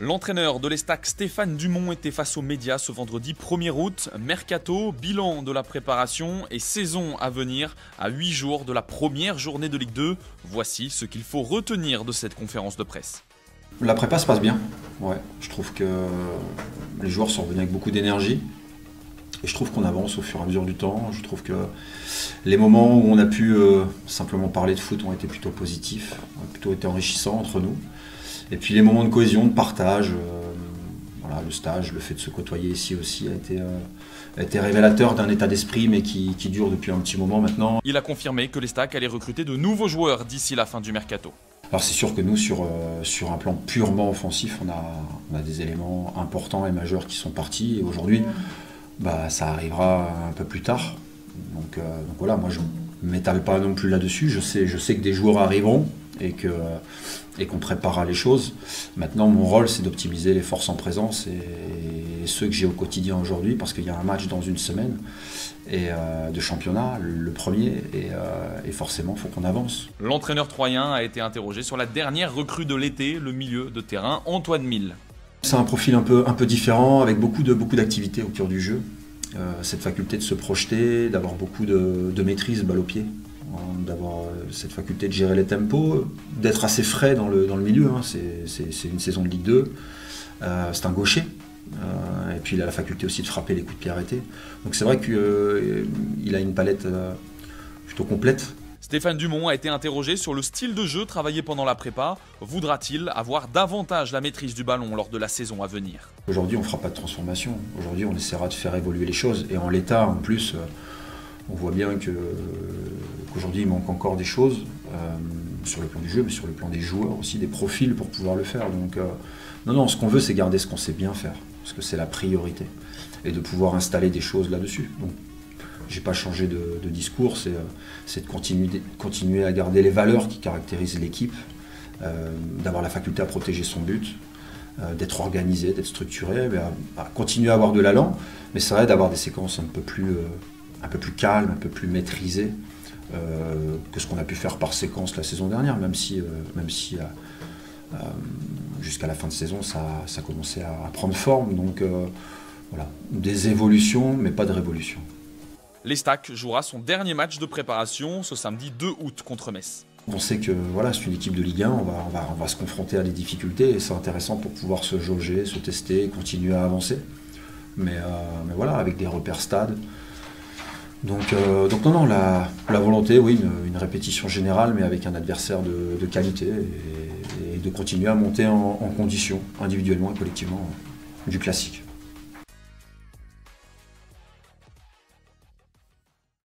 L'entraîneur de l'Estac, Stéphane Dumont, était face aux médias ce vendredi 1er août. Mercato, bilan de la préparation et saison à venir à 8 jours de la première journée de Ligue 2. Voici ce qu'il faut retenir de cette conférence de presse. La prépa se passe bien. Ouais, je trouve que les joueurs sont revenus avec beaucoup d'énergie. Et je trouve qu'on avance au fur et à mesure du temps. Je trouve que les moments où on a pu simplement parler de foot ont été plutôt positifs, ont plutôt été enrichissants entre nous. Et puis les moments de cohésion, de partage, voilà, le stage, le fait de se côtoyer ici aussi a été révélateur d'un état d'esprit, mais qui dure depuis un petit moment maintenant. Il a confirmé que l'Estac allait recruter de nouveaux joueurs d'ici la fin du mercato. Alors c'est sûr que nous, sur un plan purement offensif, on a des éléments importants et majeurs qui sont partis. Et aujourd'hui, ça arrivera un peu plus tard. Donc voilà, moi je ne m'étale pas non plus là-dessus. Je sais que des joueurs arriveront et qu'on préparera les choses. Maintenant, mon rôle, c'est d'optimiser les forces en présence et ceux que j'ai au quotidien aujourd'hui, parce qu'il y a un match dans une semaine de championnat, le premier, et forcément, il faut qu'on avance. L'entraîneur troyen a été interrogé sur la dernière recrue de l'été, le milieu de terrain, Antoine Mille. C'est un profil un peu différent, avec beaucoup d'activités au cœur du jeu. Cette faculté de se projeter, d'avoir beaucoup de maîtrise balle au pied, d'avoir cette faculté de gérer les tempos, d'être assez frais dans le milieu. C'est une saison de Ligue 2, c'est un gaucher, et puis il a la faculté aussi de frapper les coups de pied arrêtés. Donc c'est vrai qu'il a une palette plutôt complète. Stéphane Dumont a été interrogé sur le style de jeu travaillé pendant la prépa. Voudra-t-il avoir davantage la maîtrise du ballon lors de la saison à venir? Aujourd'hui, on ne fera pas de transformation. Aujourd'hui, on essaiera de faire évoluer les choses. Et en l'état, en plus, on voit bien qu'aujourd'hui, il manque encore des choses sur le plan du jeu, mais sur le plan des joueurs aussi, des profils pour pouvoir le faire. Donc, non, ce qu'on veut, c'est garder ce qu'on sait bien faire, parce que c'est la priorité. Et de pouvoir installer des choses là-dessus. Donc, j'ai pas changé de discours, c'est de continuer à garder les valeurs qui caractérisent l'équipe, d'avoir la faculté à protéger son but, d'être organisé, d'être structuré, à continuer à avoir de l'allant, mais c'est vrai d'avoir des séquences un peu plus calmes, un peu plus maîtrisées que ce qu'on a pu faire par séquence la saison dernière, même si jusqu'à la fin de saison ça commençait à prendre forme. Donc voilà, des évolutions, mais pas de révolution. L'Estac jouera son dernier match de préparation ce samedi 2 août contre Metz. On sait que voilà, c'est une équipe de Ligue 1, on va se confronter à des difficultés et c'est intéressant pour pouvoir se jauger, se tester, continuer à avancer. Mais voilà, avec des repères stades. Donc non, la volonté, oui, une répétition générale, mais avec un adversaire de qualité et de continuer à monter en condition, individuellement et collectivement, du classique.